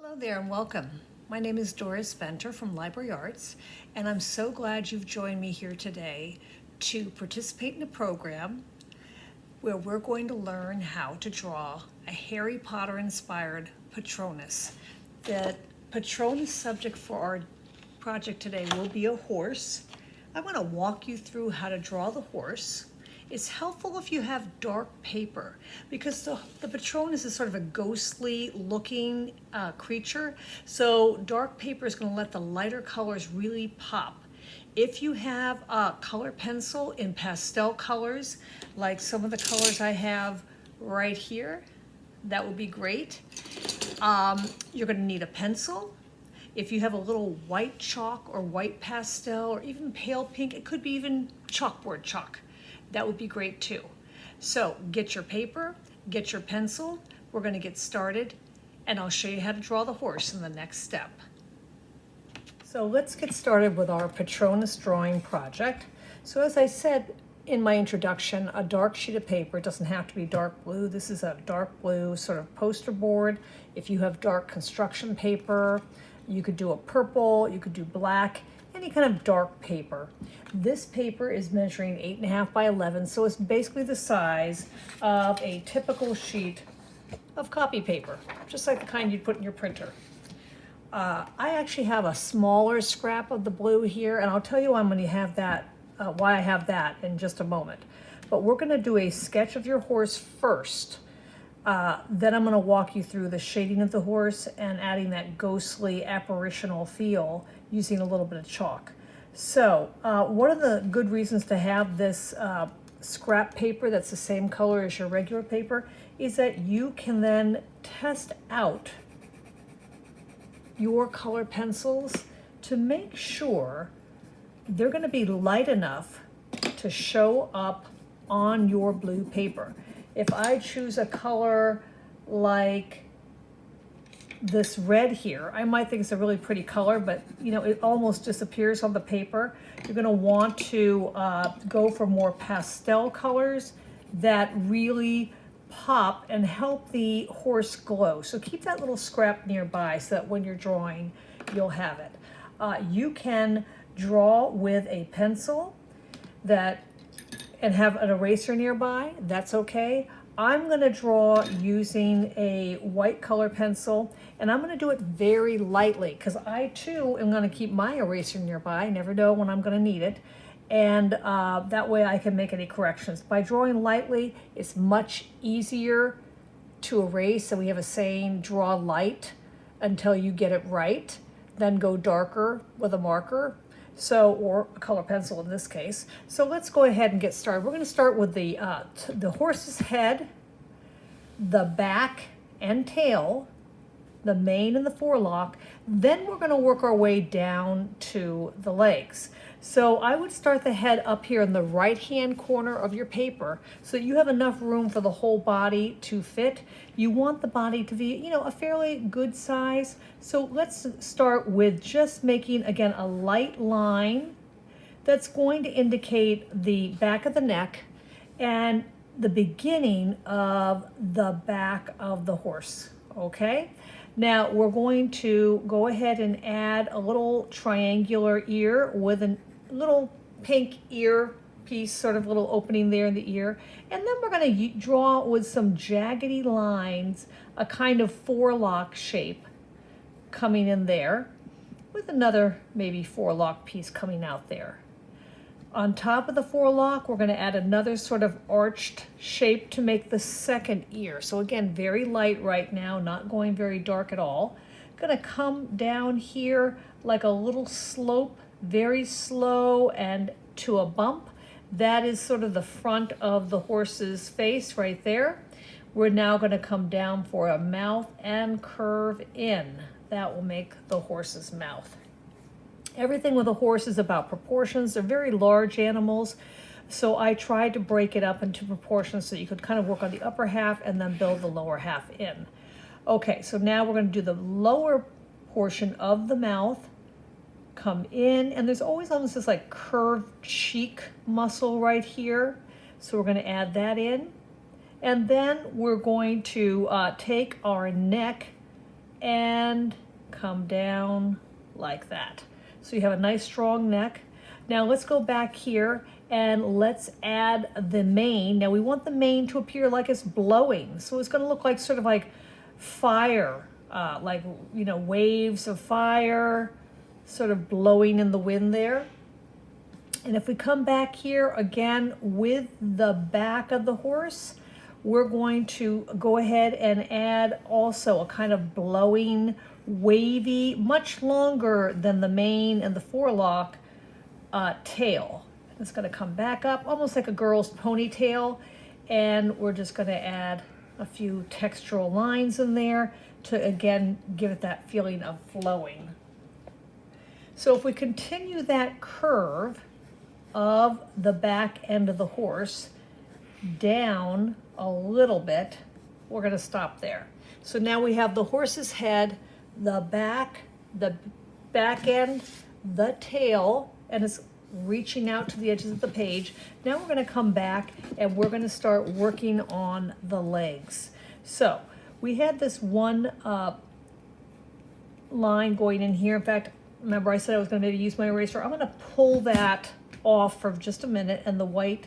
Hello there and welcome. My name is Doris Venter from Library Arts, and I'm so glad you've joined me here today to participate in a program where we're going to learn how to draw a Harry Potter inspired Patronus. The Patronus subject for our project today will be a horse. I want to walk you through how to draw the horse. It's helpful if you have dark paper because the Patronus is sort of a ghostly looking creature. So dark paper is going to let the lighter colors really pop. If you have a color pencil in pastel colors, like some of the colors I have right here, that would be great. You're going to need a pencil. If you have a little white chalk or white pastel or even pale pink, it could be even chalkboard chalk. That would be great too. So get your paper, get your pencil. We're going to get started and I'll show you how to draw the horse in the next step. So let's get started with our Patronus drawing project. So as I said in my introduction, a dark sheet of paper, it doesn't have to be dark blue. This is a dark blue sort of poster board. If you have dark construction paper, you could do a purple, you could do black, any kind of dark paper. This paper is measuring 8.5 by 11, so it's basically the size of a typical sheet of copy paper, just like the kind you'd put in your printer. I actually have a smaller scrap of the blue here, and I'll tell you why I'm going to have that, why I have that in just a moment. But we're going to do a sketch of your horse first. Then I'm going to walk you through the shading of the horse and adding that ghostly apparitional feel using a little bit of chalk. So one of the good reasons to have this scrap paper that's the same color as your regular paper is that you can then test out your color pencils to make sure they're going to be light enough to show up on your blue paper. If I choose a color like this red here, I might think it's a really pretty color, but you know, it almost disappears on the paper. You're going to want to go for more pastel colors that really pop and help the horse glow. So keep that little scrap nearby so that when you're drawing, you'll have it. You can draw with a pencil and have an eraser nearby. That's okay. I'm going to draw using a white color pencil, and I'm going to do it very lightly because I too am going to keep my eraser nearby. I never know when I'm going to need it, and that way I can make any corrections. By drawing lightly, it's much easier to erase. So we have a saying, draw light until you get it right, then go darker with a marker. So, or a color pencil in this case. So let's go ahead and get started. We're going to start with the horse's head, the back and tail, the mane and the forelock. Then we're going to work our way down to the legs. So I would start the head up here in the right-hand corner of your paper so that you have enough room for the whole body to fit. You want the body to be, you know, a fairly good size. So let's start with just making, again, a light line that's going to indicate the back of the neck and the beginning of the back of the horse, okay? Now we're going to go ahead and add a little triangular ear with a little pink ear piece, sort of little opening there in the ear. And then we're going to draw with some jaggedy lines, a kind of forelock shape coming in there with another maybe forelock piece coming out there. On top of the forelock, we're going to add another sort of arched shape to make the second ear. So again, very light right now, not going very dark at all. Going to come down here like a little slope, very slow and to a bump. That is sort of the front of the horse's face right there. We're now going to come down for a mouth and curve in. That will make the horse's mouth. Everything with a horse is about proportions. They're very large animals, so I tried to break it up into proportions so you could kind of work on the upper half and then build the lower half in. Okay, so now we're going to do the lower portion of the mouth, come in, and there's always almost this like curved cheek muscle right here, so we're going to add that in. And then we're going to take our neck and come down like that. So you have a nice strong neck. Now let's go back here and let's add the mane. Now we want the mane to appear like it's blowing. So it's going to look like sort of like fire, like, you know, waves of fire sort of blowing in the wind there. And if we come back here again with the back of the horse, we're going to go ahead and add also a kind of blowing, wavy, much longer than the mane and the forelock tail. It's going to come back up almost like a girl's ponytail, and we're just going to add a few textural lines in there to again give it that feeling of flowing. So if we continue that curve of the back end of the horse down a little bit, we're going to stop there. So now we have the horse's head, the back end, the tail, and it's reaching out to the edges of the page. Now we're going to come back and we're going to start working on the legs. So we had this one line going in here. In fact, remember I said I was going to maybe use my eraser. I'm going to pull that off for just a minute and the white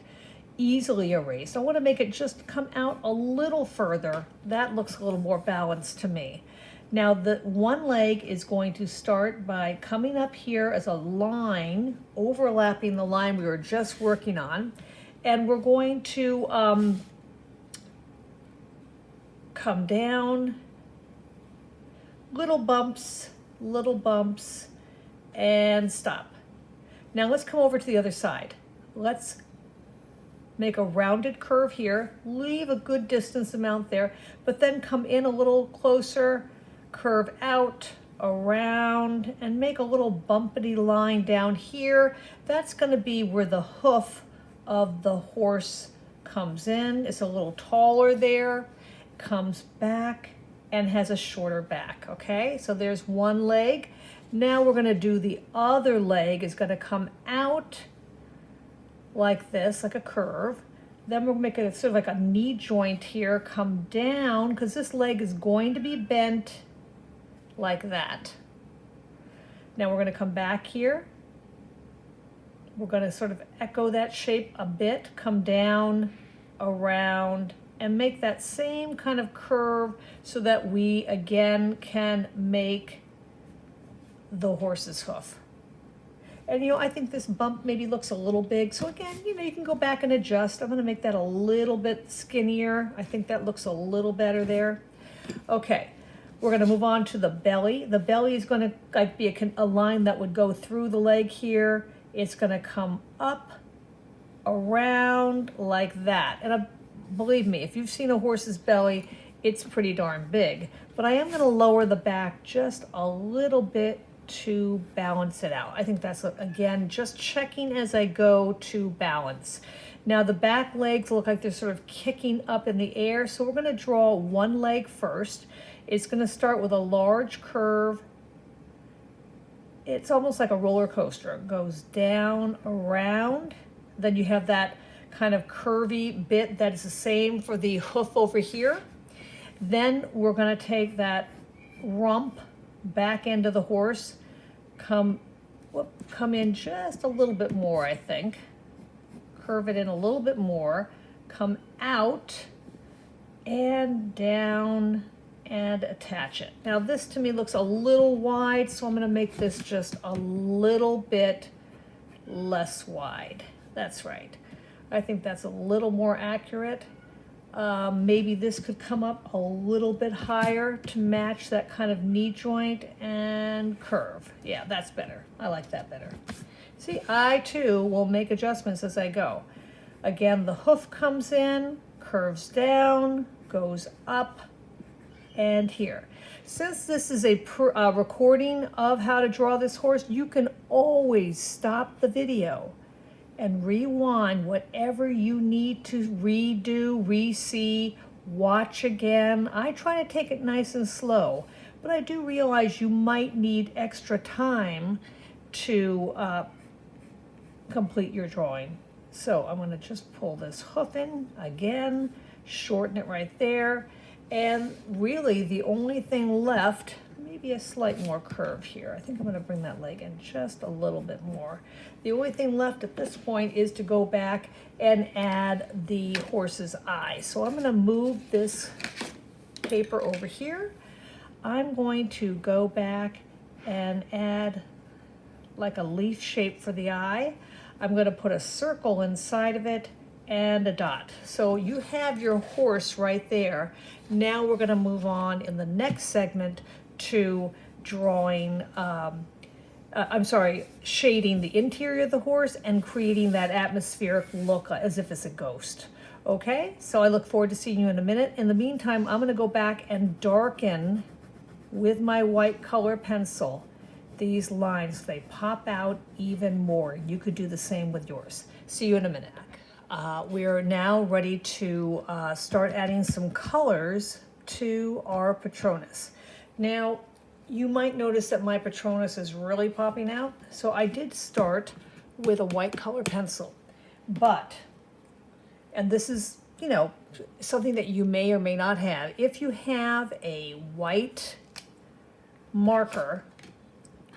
easily erased. I want to make it just come out a little further. That looks a little more balanced to me. Now the one leg is going to start by coming up here as a line, overlapping the line we were just working on. And we're going to come down, little bumps, and stop. Now let's come over to the other side. Let's make a rounded curve here, leave a good distance amount there, but then come in a little closer, curve out, around, and make a little bumpity line down here. That's going to be where the hoof of the horse comes in. It's a little taller there, comes back, and has a shorter back, okay? So there's one leg. Now we're going to do the other leg. Is going to come out like this, like a curve. Then we'll make it sort of like a knee joint here, come down, because this leg is going to be bent like that. Now we're going to come back here. We're going to sort of echo that shape a bit, come down, around, and make that same kind of curve so that we again can make the horse's hoof. And you know, I think this bump maybe looks a little big. So again, you know, you can go back and adjust. I'm going to make that a little bit skinnier. I think that looks a little better there. Okay, we're going to move on to the belly. The belly is going to like be a line that would go through the leg here. It's going to come up, around like that. And believe me, if you've seen a horse's belly, it's pretty darn big. But I am going to lower the back just a little bit to balance it out. I think that's, again, just checking as I go to balance. Now the back legs look like they're sort of kicking up in the air, so we're going to draw one leg first. It's going to start with a large curve. It's almost like a roller coaster. It goes down, around. Then you have that kind of curvy bit that is the same for the hoof over here. Then we're going to take that rump back end of the horse, come in just a little bit more, I think. Curve it in a little bit more, come out and down and attach it. Now this to me looks a little wide, so I'm going to make this just a little bit less wide. That's right. I think that's a little more accurate. Maybe this could come up a little bit higher to match that kind of knee joint and curve. Yeah, that's better. I like that better. See, I too will make adjustments as I go. Again, the hoof comes in, curves down, goes up, and here. Since this is a recording of how to draw this horse, you can always stop the video and rewind whatever you need to redo, re-see, watch again. I try to take it nice and slow, but I do realize you might need extra time to complete your drawing. So I'm going to just pull this hoof in again, shorten it right there, and really the only thing left maybe a slight more curve here. I think I'm going to bring that leg in just a little bit more. The only thing left at this point is to go back and add the horse's eye. So I'm going to move this paper over here. I'm going to go back and add like a leaf shape for the eye. I'm going to put a circle inside of it and a dot. So you have your horse right there. Now we're going to move on in the next segment to drawing, shading the interior of the horse and creating that atmospheric look as if it's a ghost. Okay, so I look forward to seeing you in a minute. In the meantime, I'm going to go back and darken with my white color pencil these lines. They pop out even more. You could do the same with yours. See you in a minute. We are now ready to start adding some colors to our Patronus. Now, you might notice that my Patronus is really popping out. So I did start with a white color pencil, but, and this is, you know, something that you may or may not have. If you have a white marker,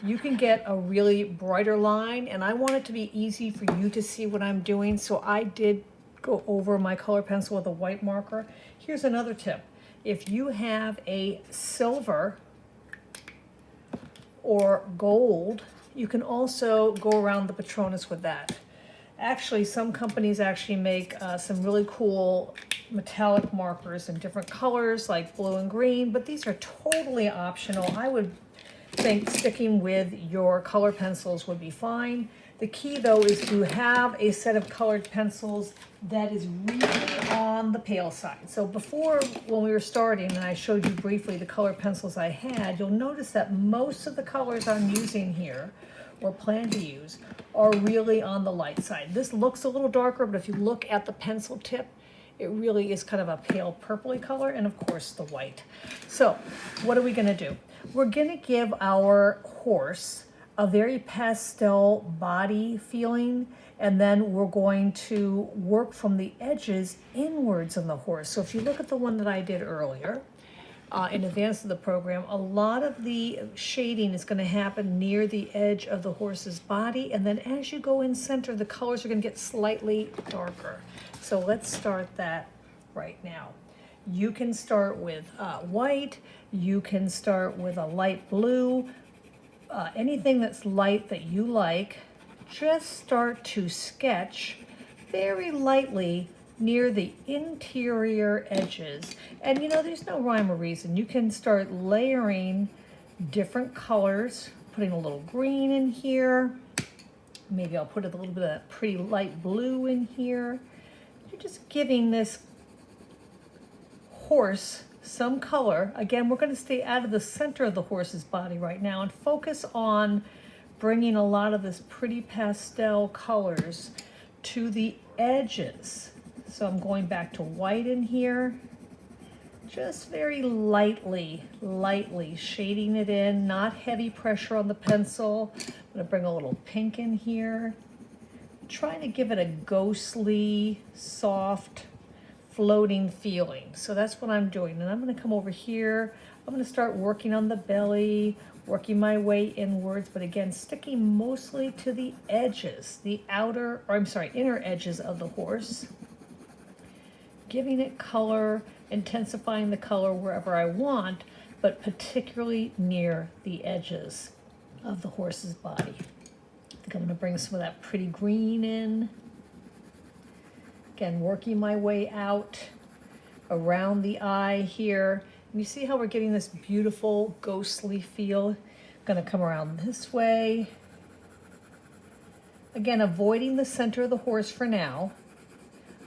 you can get a really brighter line, and I want it to be easy for you to see what I'm doing, so I did go over my color pencil with a white marker. Here's another tip. If you have a silver or gold, you can also go around the Patronus with that. Actually, some companies actually make some really cool metallic markers in different colors like blue and green, but these are totally optional. I would think sticking with your color pencils would be fine. The key though is to have a set of colored pencils that is really on the pale side. So before, when we were starting and I showed you briefly the color pencils I had, you'll notice that most of the colors I'm using here or plan to use are really on the light side. This looks a little darker, but if you look at the pencil tip, it really is kind of a pale purpley color, and of course the white. So what are we gonna do? We're gonna give our horse a very pastel body feeling, and then we're going to work from the edges inwards on the horse. So if you look at the one that I did earlier, in advance of the program, a lot of the shading is going to happen near the edge of the horse's body, and then as you go in center, the colors are going to get slightly darker. So let's start that right now. You can start with white, you can start with a light blue, anything that's light that you like. Just start to sketch very lightly near the interior edges. And you know, there's no rhyme or reason. You can start layering different colors, putting a little green in here. Maybe I'll put a little bit of that pretty light blue in here. You're just giving this horse some color. Again, we're going to stay out of the center of the horse's body right now and focus on bringing a lot of this pretty pastel colors to the edges. So I'm going back to white in here, just very lightly shading it in, not heavy pressure on the pencil. I'm going to bring a little pink in here, trying to give it a ghostly, soft, floating feeling. So that's what I'm doing. And I'm going to come over here. I'm going to start working on the belly, working my way inwards, but again, sticking mostly to the edges, the inner edges of the horse. Giving it color, intensifying the color wherever I want, but particularly near the edges of the horse's body. I think I'm going to bring some of that pretty green in. Again, working my way out around the eye here. And you see how we're getting this beautiful ghostly feel? I'm going to come around this way. Again, avoiding the center of the horse for now.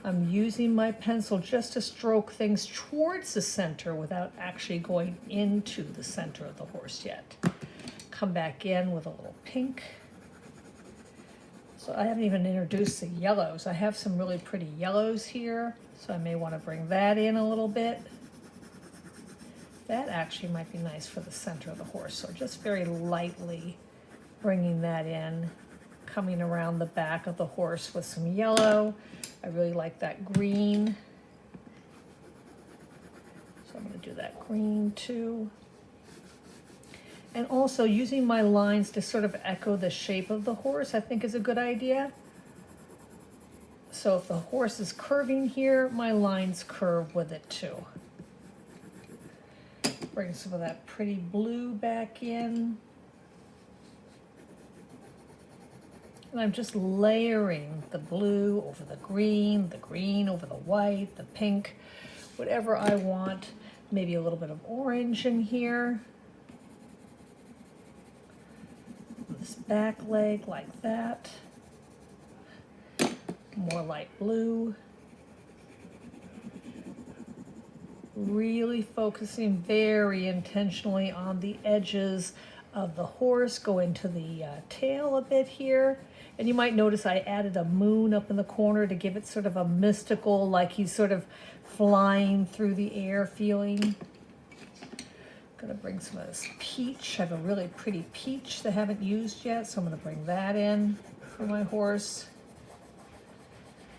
I'm using my pencil just to stroke things towards the center without actually going into the center of the horse yet. Come back in with a little pink. So I haven't even introduced the yellows. I have some really pretty yellows here, so I may want to bring that in a little bit. That actually might be nice for the center of the horse. So just very lightly bringing that in, coming around the back of the horse with some yellow. I really like that green. So I'm going to do that green too. And also using my lines to sort of echo the shape of the horse, I think is a good idea. So if the horse is curving here, my lines curve with it too. Bring some of that pretty blue back in. And I'm just layering the blue over the green over the white, the pink, whatever I want. Maybe a little bit of orange in here. This back leg like that. More light blue. Really focusing very intentionally on the edges of the horse, go into the tail a bit here. And you might notice I added a moon up in the corner to give it sort of a mystical, like he's sort of flying through the air feeling. Gonna bring some of this peach. I have a really pretty peach that I haven't used yet, so I'm gonna bring that in for my horse.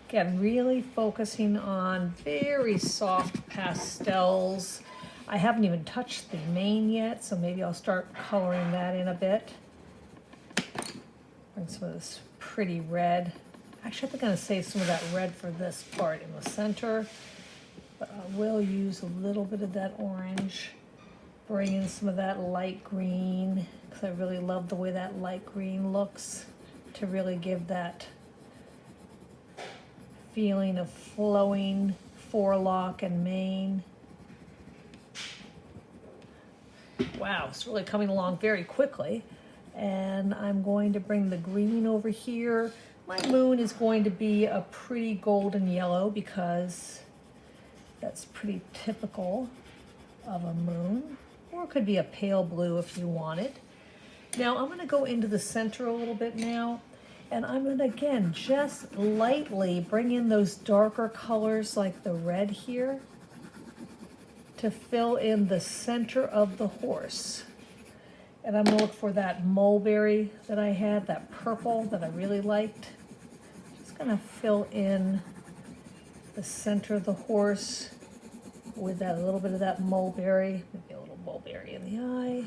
Again, really focusing on very soft pastels. I haven't even touched the mane yet, so maybe I'll start coloring that in a bit. Bring some of this pretty red. Actually, I think I'm gonna save some of that red for this part in the center, but I will use a little bit of that orange. Bring in some of that light green, because I really love the way that light green looks, to really give that feeling of flowing forelock and mane. Wow, it's really coming along very quickly. And I'm going to bring the green over here. My moon is going to be a pretty golden yellow because that's pretty typical of a moon. Or it could be a pale blue if you wanted. Now I'm going to go into the center a little bit now. And I'm going to, again, just lightly bring in those darker colors like the red here to fill in the center of the horse. And I'm going to look for that mulberry that I had, that purple that I really liked. Just going to fill in the center of the horse with that, a little bit of that mulberry, maybe a little mulberry in the eye.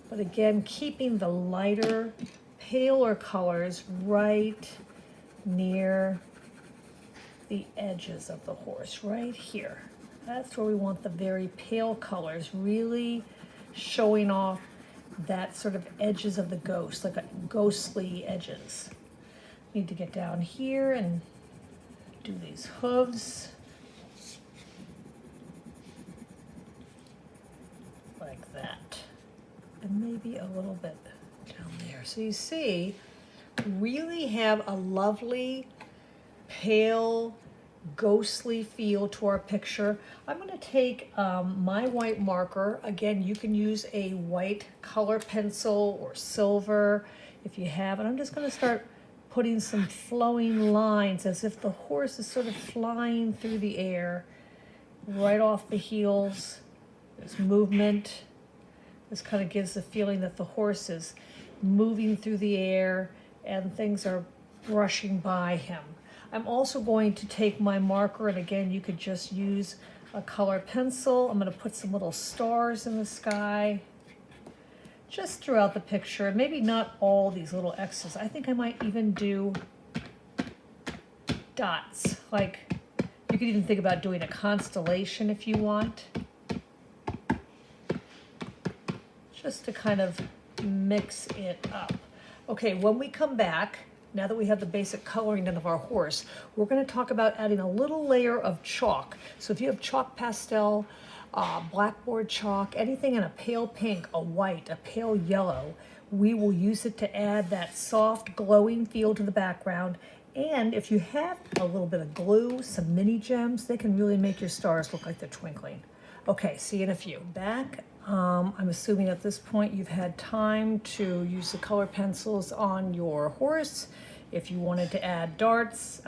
But again, keeping the lighter, paler colors right near the edges of the horse, right here. That's where we want the very pale colors really showing off that sort of edges of the ghost, like a ghostly edges. Need to get down here and do these hooves. Like that. And maybe a little bit down there. So you see, really have a lovely, pale, ghostly feel to our picture. I'm going to take my white marker. Again, you can use a white color pencil or silver if you have it. I'm just going to start putting some flowing lines as if the horse is sort of flying through the air, right off the heels. There's movement. This kind of gives the feeling that the horse is moving through the air and things are brushing by him. I'm also going to take my marker, and again, you could just use a color pencil. I'm going to put some little stars in the sky, just throughout the picture. Maybe not all these little X's. I think I might even do dots. Like, you could even think about doing a constellation if you want. Just to kind of mix it up. Okay, when we come back, now that we have the basic coloring done of our horse, we're going to talk about adding a little layer of chalk. So if you have chalk pastel, blackboard chalk, anything in a pale pink, a white, a pale yellow, we will use it to add that soft glowing feel to the background. And if you have a little bit of glue, some mini gems, they can really make your stars look like they're twinkling. Okay, see you in a few. Back. I'm assuming at this point you've had time to use the color pencils on your horse. If you wanted to add dots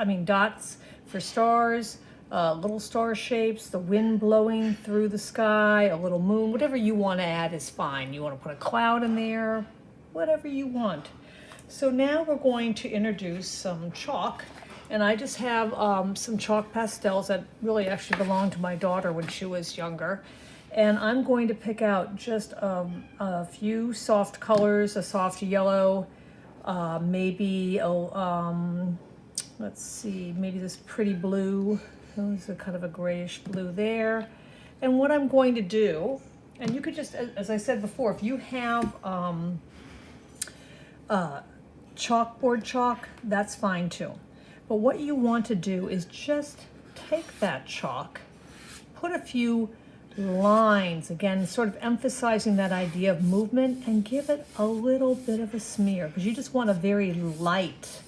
for stars, little star shapes, the wind blowing through the sky, a little moon, whatever you want to add is fine. You want to put a cloud in there, whatever you want. So now we're going to introduce some chalk. And I just have some chalk pastels that really actually belonged to my daughter when she was younger. And I'm going to pick out just a few soft colors, a soft yellow, maybe, let's see, maybe this pretty blue. There's a kind of a grayish blue there. And what I'm going to do, and you could just, as I said before, if you have chalkboard chalk, that's fine too. But what you want to do is just take that chalk, put a few lines, again, sort of emphasizing that idea of movement, and give it a little bit of a smear, because you just want a very light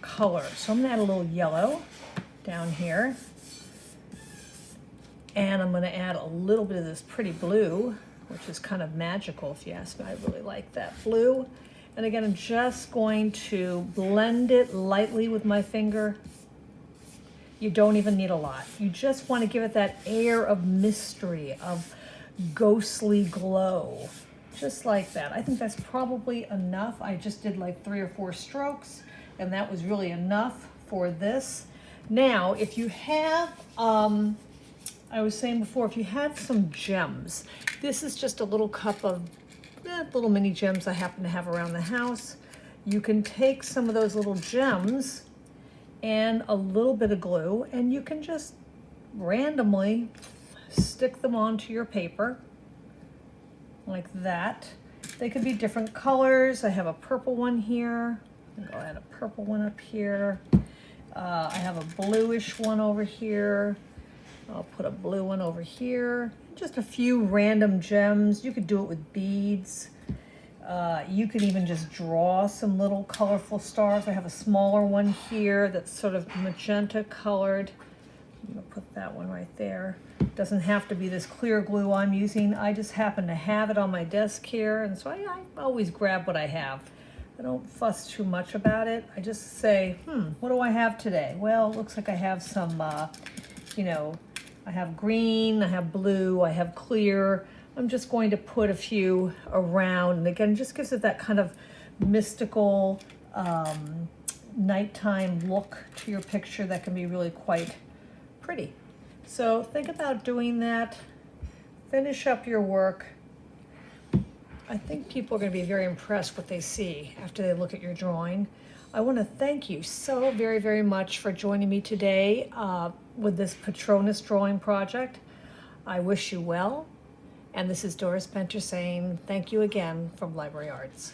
color. So I'm gonna add a little yellow down here. And I'm gonna add a little bit of this pretty blue, which is kind of magical if you ask me. I really like that blue. And again, I'm just going to blend it lightly with my finger. You don't even need a lot. You just want to give it that air of mystery, of ghostly glow, just like that. I think that's probably enough. I just did like 3 or 4 strokes, and that was really enough for this. Now, if you have, I was saying before, if you have some gems, this is just a little cup of little mini gems I happen to have around the house. You can take some of those little gems and a little bit of glue, and you can just randomly stick them onto your paper like that. They could be different colors. I have a purple one here. I'll add a purple one up here. I have a bluish one over here. I'll put a blue one over here. Just a few random gems. You could do it with beads. You could even just draw some little colorful stars. I have a smaller one here that's sort of magenta colored. I'm gonna put that one right there. Doesn't have to be this clear glue I'm using. I just happen to have it on my desk here, and so I always grab what I have. I don't fuss too much about it. I just say, what do I have today? Well, it looks like I have some, you know, I have green, I have blue, I have clear. I'm just going to put a few around, and again, just gives it that kind of mystical nighttime look to your picture that can be really quite pretty. So think about doing that. Finish up your work. I think people are going to be very impressed what they see after they look at your drawing. I want to thank you so very, very much for joining me today with this Patronus drawing project. I wish you well. And this is Doris Benter saying thank you again from Library Arts.